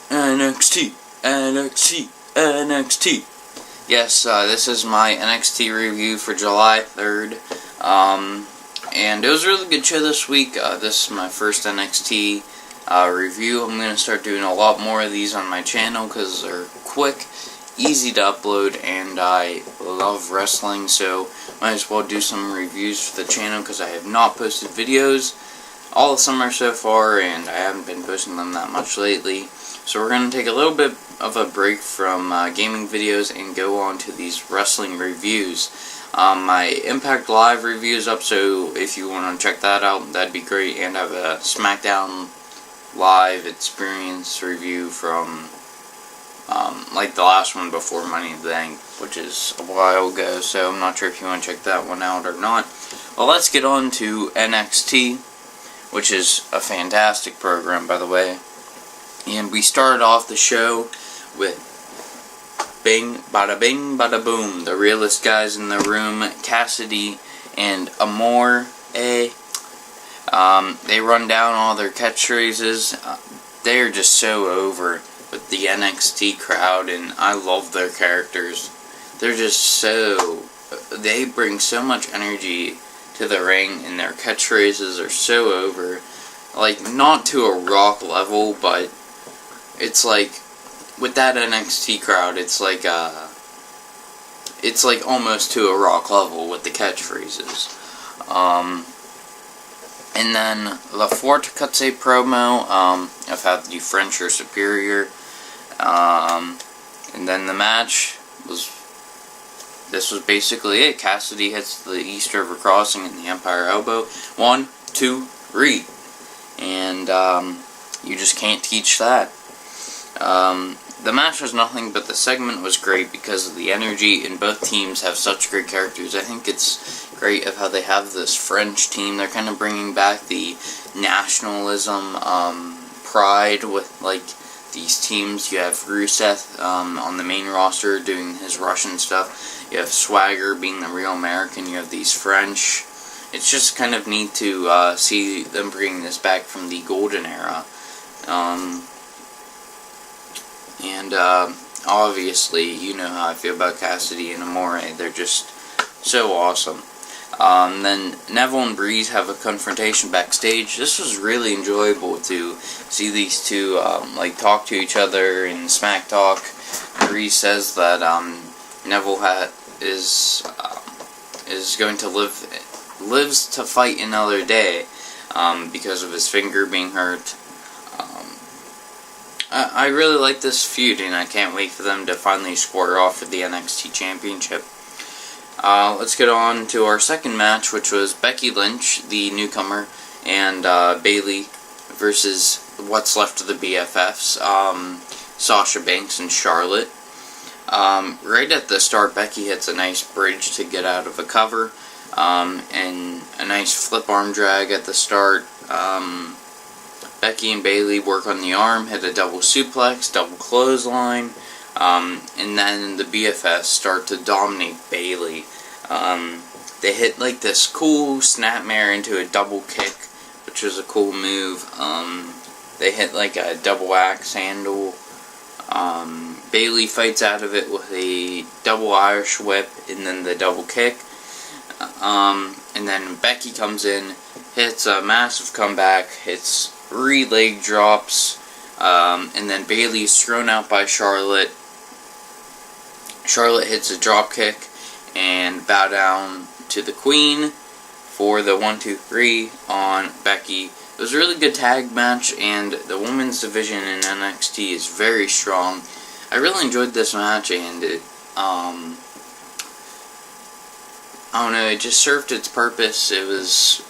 NXT, NXT, NXT. Yes, this is my NXT review for July 3rd. And it was a really good show this week. This is my first NXT review. I'm going to start doing a lot more of these on my channel because they're quick, easy to upload, and I love wrestling, so might as well do some reviews for the channel because I have not posted videos all the summer so far, and I haven't been posting them that much lately. So we're going to take a little bit of a break from gaming videos and go on to these wrestling reviews. My Impact Live review is up, so if you want to check that out, that'd be great. And I have a SmackDown Live experience review from like the last one before Money in the Bank, which is a while ago, so I'm not sure if you want to check that one out or not. Well, let's get on to NXT, which is a fantastic program, by the way. And we started off the show with bing, bada bing, bada boom. The realest guys in the room, Cassidy and Amore. They run down all their catchphrases. They are just so over with the NXT crowd, and I love their characters. They're just so... They bring so much energy to the ring, and their catchphrases are so over. Like, not to a Rock level, but it's like, with that NXT crowd, it's like almost to a Rock level with the catchphrases. And then La Forte cuts a promo of how the French are superior. And then the match was... This was basically it. Cassidy hits the East River Crossing and the Empire Elbow. 1, 2, 3. And you just can't teach that. The match was nothing, but the segment was great because of the energy, and both teams have such great characters. I think it's great of how they have this French team. They're kind of bringing back the nationalism, pride with, like, these teams. You have Rusev on the main roster doing his Russian stuff. You have Swagger being the real American. You have these French. It's just kind of neat to see them bringing this back from the golden era. And obviously, you know how I feel about Cassidy and Amore. They're just so awesome. Then Neville and Breeze have a confrontation backstage. This was really enjoyable to see these two like talk to each other in smack talk. Breeze says that Neville is going to lives to fight another day because of his finger being hurt. I really like this feud, and I can't wait for them to finally square off for the NXT Championship. Let's get on to our second match, which was Becky Lynch, the newcomer, and Bayley versus what's left of the BFFs, Sasha Banks and Charlotte. Right at the start, Becky hits a nice bridge to get out of a cover, and a nice flip arm drag at the start. Becky and Bayley work on the arm, hit a double suplex, double clothesline, and then the BFS start to dominate Bayley. They hit like this cool snapmare into a double kick, which was a cool move. They hit like a double axe handle. Bayley fights out of it with a double Irish whip and then the double kick. And then Becky comes in, hits a massive comeback, hits 3 leg drops, and then Bayley is thrown out by Charlotte. Charlotte hits a drop kick and bow down to the Queen for the 1, 2, 3 on Becky. It was a really good tag match, and the women's division in NXT is very strong. I really enjoyed this match, and it, I don't know, it just served its purpose. It was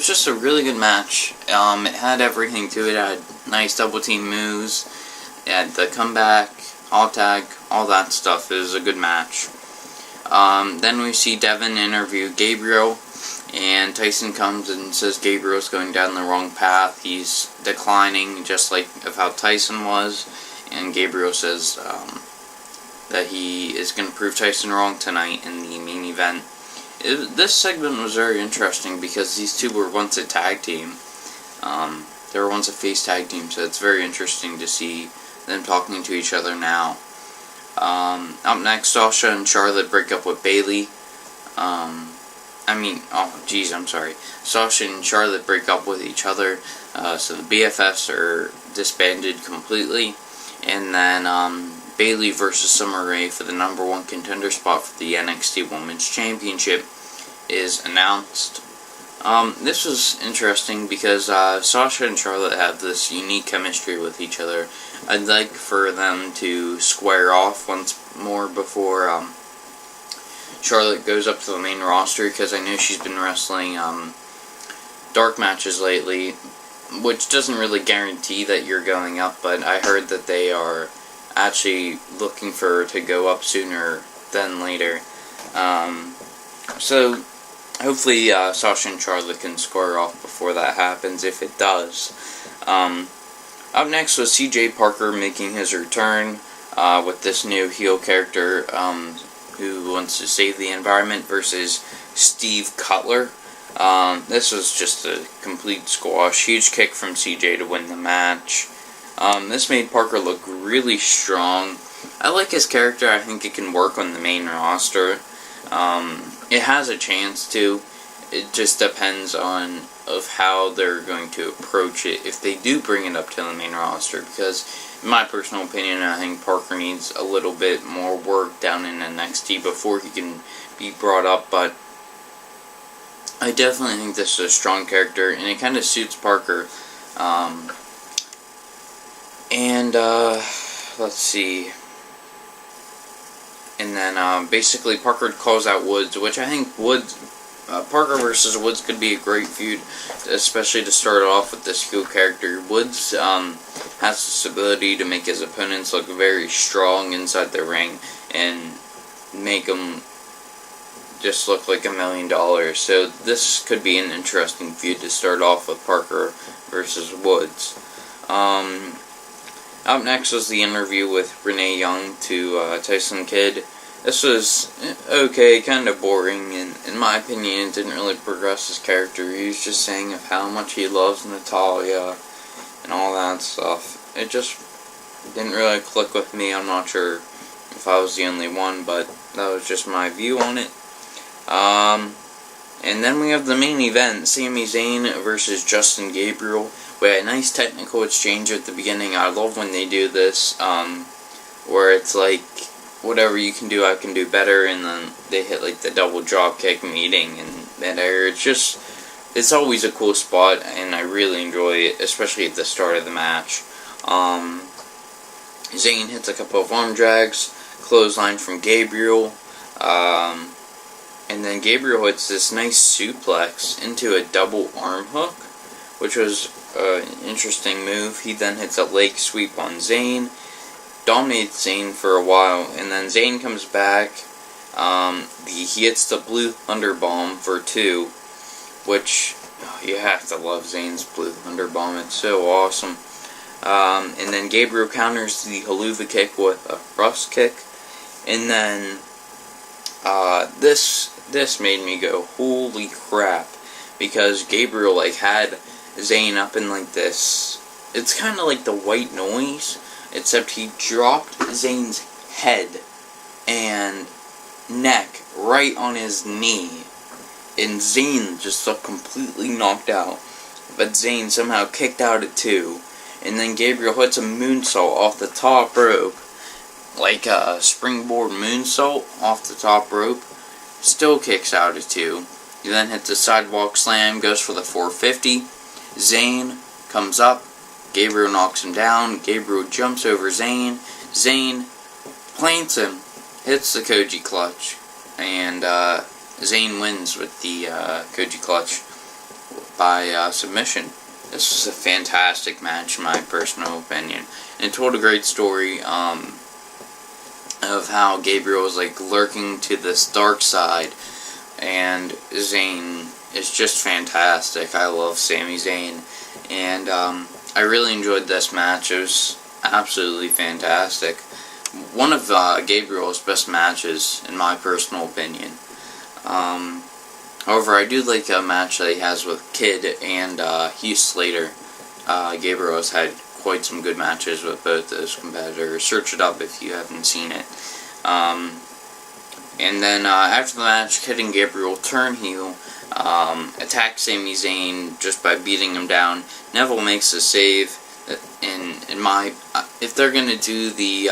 just a really good match. It had everything to it. It had nice double team moves. It had the comeback, all tag, all that stuff. It was a good match. Then we see Devin interview Gabriel, and Tyson comes and says Gabriel's going down the wrong path. He's declining, just like of how Tyson was. And Gabriel says that he is going to prove Tyson wrong tonight in the main event. This segment was very interesting because these two were once a tag team. They were once a face tag team, so it's very interesting to see them talking to each other now. Up next, Sasha and Charlotte break up with Bayley. Sasha and Charlotte break up with each other, so the BFFs are disbanded completely. And then Bayley versus Summer Rae for the #1 contender spot for the NXT Women's Championship is announced. This was interesting because Sasha and Charlotte have this unique chemistry with each other. I'd like for them to square off once more before Charlotte goes up to the main roster, because I know she's been wrestling dark matches lately, which doesn't really guarantee that you're going up, but I heard that they are actually looking for her to go up sooner than later. So hopefully Sasha and Charlotte can square off before that happens, if it does. Up next was CJ Parker making his return with this new heel character who wants to save the environment versus Steve Cutler. This was just a complete squash. Huge kick from CJ to win the match. This made Parker look really strong. I like his character. I think it can work on the main roster. It has a chance to. It just depends on how they're going to approach it if they do bring it up to the main roster, because in my personal opinion, I think Parker needs a little bit more work down in NXT before he can be brought up, but I definitely think this is a strong character, and it kind of suits Parker. Let's see. And then, basically, Parker calls out Woods, which I think Parker versus Woods could be a great feud, especially to start off with this heel character. Woods has this ability to make his opponents look very strong inside the ring and make them just look like $1 million. So this could be an interesting feud to start off with Parker versus Woods. Up next was the interview with Renee Young to Tyson Kidd. This was okay, kind of boring, and in my opinion, it didn't really progress his character. He was just saying of how much he loves Natalya and all that stuff. It just didn't really click with me. I'm not sure if I was the only one, but that was just my view on it. And then we have the main event, Sami Zayn versus Justin Gabriel. We had a nice technical exchange at the beginning. I love when they do this, where it's like, whatever you can do, I can do better, and then they hit like the double drop kick meeting in midair. It's always a cool spot, and I really enjoy it, especially at the start of the match. Zayn hits a couple of arm drags, clothesline from Gabriel, and then Gabriel hits this nice suplex into a double arm hook, which was an interesting move. He then hits a leg sweep on Zayn, dominates Zayn for a while, and then Zayn comes back. He hits the Blue Thunder Bomb for 2, which you have to love Zayn's Blue Thunder Bomb. It's so awesome. And then Gabriel counters the Haluva kick with a thrust kick, and then this made me go, holy crap, because Gabriel had Zayn up in like this. It's kind of like the white noise, except he dropped Zayn's head and neck right on his knee, and Zayn just looked completely knocked out. But Zayn somehow kicked out at 2, and then Gabriel hits a moonsault off the top rope, like a springboard moonsault off the top rope. Still kicks out at 2. He then hits a sidewalk slam, goes for the 450. Zayn comes up. Gabriel knocks him down. Gabriel jumps over Zayn. Zayn plants him, hits the Koji clutch, and Zayn wins with the Koji clutch by submission. This was a fantastic match, in my personal opinion. And it told a great story of how Gabriel was lurking to this dark side, and Zayn is just fantastic. I love Sami Zayn, and I really enjoyed this match. It was absolutely fantastic. One of Gabriel's best matches, in my personal opinion. However, I do like a match that he has with Kidd and Heath Slater. Gabriel has had quite some good matches with both those competitors. Search it up if you haven't seen it. And then after the match, Kid and Gabriel turn heel, attack Sami Zayn just by beating him down. Neville makes a save. If they're gonna do the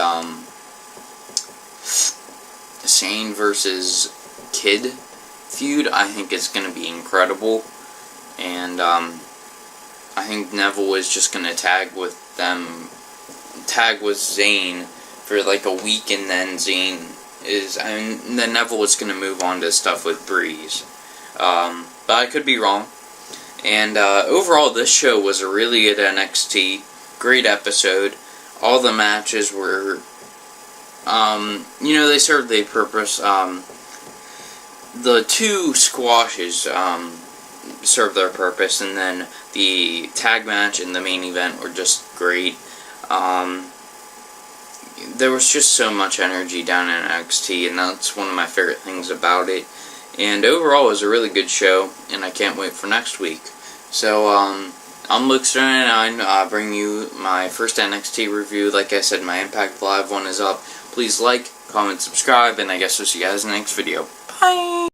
Zayn versus Kid feud, I think it's gonna be incredible. And I think Neville is just gonna tag with Zayn for like a week, and then then Neville is gonna move on to stuff with Breeze. But I could be wrong. And overall, this show was a really good NXT. Great episode. All the matches were, they served their purpose. The two squashes served their purpose, and then the tag match and the main event were just great. There was just so much energy down in NXT, and that's one of my favorite things about it. And overall, it was a really good show, and I can't wait for next week. So, I'm Luke Stern, and I'm bringing you my first NXT review. Like I said, my Impact Live one is up. Please like, comment, subscribe, and I guess we'll see you guys in the next video. Bye!